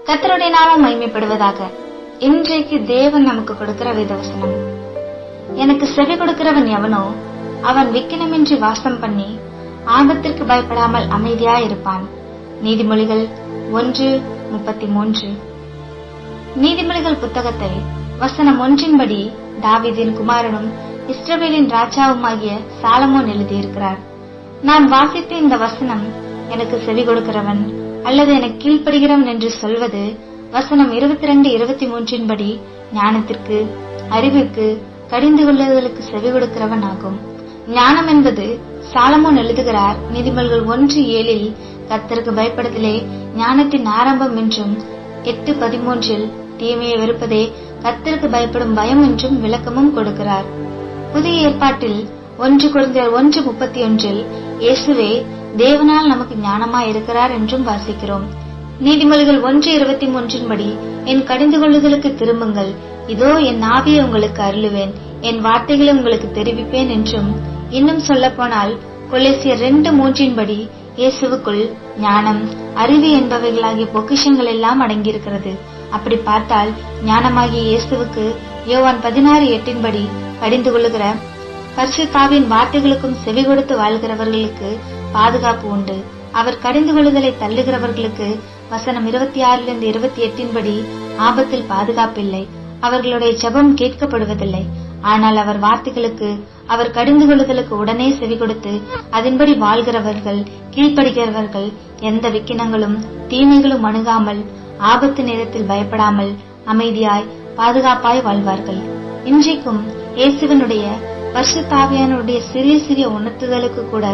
கர்த்தருடைய நாமம் மகிமைப்படுவதாக. இன்றைக்கு தேவன் நமக்கு கொடுக்கிற வேதவசனம், எனக்கு செவி கொடுக்கிறவன் எவனோ அவன் விக்கினமின்றி வாசம் பண்ணி ஆபத்திற்கு பயப்படாமல் அமைதியாயிருப்பான். நீதிமொழிகள் 1:33. நீதிமொழிகள் புத்தகத்தில் வசனம் 1 தாவீதின் குமாரனும் இஸ்ரவேலின் ராஜாவுமாகிய சாலமோன் எழுதியிருக்கிறார். நாம் வாசித்த இந்த வசனம், எனக்கு செவி கொடுக்கிறவன் அல்லது எனக்கு கீழ்ப்படுகிறவன் என்று சொல்வது வசனம் 22-23 ஞானத்திற்கு, அறிவிற்கு, கடிந்து கொள்ளுதலுக்கு செவி கொடுக்கிறவன் ஆகும். ஞானம் என்பது சாலமோன் எழுதுகிறார். நீதிமொழிகள் 1:7 கர்த்தருக்கு பயப்படுதலே ஞானத்தின் ஆரம்பம் என்றும் 8:13 தீமையை வெறுப்பதே கர்த்தருக்கு பயப்படும் பயம் என்றும் விளக்கமும் கொடுக்கிறார். புதிய ஏற்பாட்டில் 1 கொரிந்தியர் 1:31 இயேசுவே தேவனால் நமக்கு ஞானமாய் இருக்கிறார் என்றும் வாசிக்கிறோம். நீதிமொழிகள் 1:23 என் கடிந்து கொள்ளுதலுக்கு திரும்புங்கள், இதோ என் ஆவியை உங்களுக்கு அருளுவேன், என் வார்த்தைகளை உங்களுக்கு தெரிவிப்பேன் என்றும், இன்னும் சொல்ல போனால் கொலோசியர் 2:3 இயேசுவுக்குள் ஞானம், அறிவு என்பவைகளாகிய பொக்கிஷங்கள் எல்லாம் அடங்கியிருக்கிறது. அப்படி பார்த்தால் ஞானமாகிய இயேசுவுக்கு யோவான் 16:8 கடிந்து கொள்ளுகிற பரிசுத்தாவின் வார்த்தைகளுக்கும் செவி கொடுத்து வாழ்கிறவர்களுக்கு பாதுகாப்பு உண்டு. அவர் கடிந்து கொள்ளுதலை தள்ளுகிறவர்களுக்கு வசனம் 26-28 ஆபத்தில் பாதுகாப்பில்லை. அவர்களுடைய ஜெபம் கேட்கப்படுவதில்லை. ஆனால் அவர் வார்த்தைகளுக்கு, அவர் கடிந்து கொள்ளுதலுக்கு உடனே செவி கொடுத்து அதன்படி வாழ்கிறவர்கள், கீழ்ப்படுகிறவர்கள் எந்த விக்கினங்களும் தீமைகளும் அணுகாமல், ஆபத்து நேரத்தில் பயப்படாமல், அமைதியாய் பாதுகாப்பாய் வாழ்வார்கள். இன்றைக்கும் இயேசுவினுடைய பரிசுத்தாவியானுடைய சிறிய சிறிய உணர்த்துதலுக்கு கூட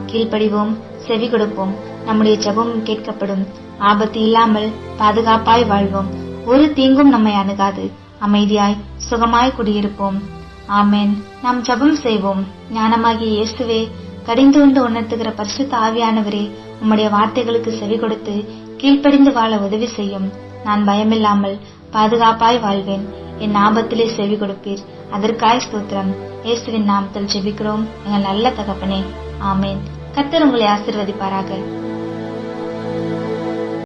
கீழ்ப்படிவோம், செவி கொடுப்போம். நம்முடைய ஜெபமும் கேட்கப்படும். ஆபத்து இல்லாமல் பாதுகாப்பாய் வாழ்வோம். ஒரு தீங்கும் நம்மை அணுகாது. அமைதியாய் சுகமாய் குடியிருப்போம். ஆமேன். நாம் ஜெபம் செய்வோம். ஞானமாகிய இயேசுவே, கடிந்து கொண்டு உணர்த்துகிற பரிசுத்த ஆவியானவரே, உம்முடைய வார்த்தைகளுக்கு செவி கொடுத்து கீழ்ப்படிந்து வாழ உதவி செய்யும். நான் பயமில்லாமல் பாதுகாப்பாய் வாழ்வேன். என் ஆபத்திலே செவி கொடுப்பீர். அதற்காய் ஸ்தோத்திரம். இயேசுவின் நாமத்தில் ஜெபிக்கிறோம் எங்கள் நல்ல தகப்பனே. ஆமேன். கர்த்தர் உங்களை ஆசீர்வதிப்பாராக.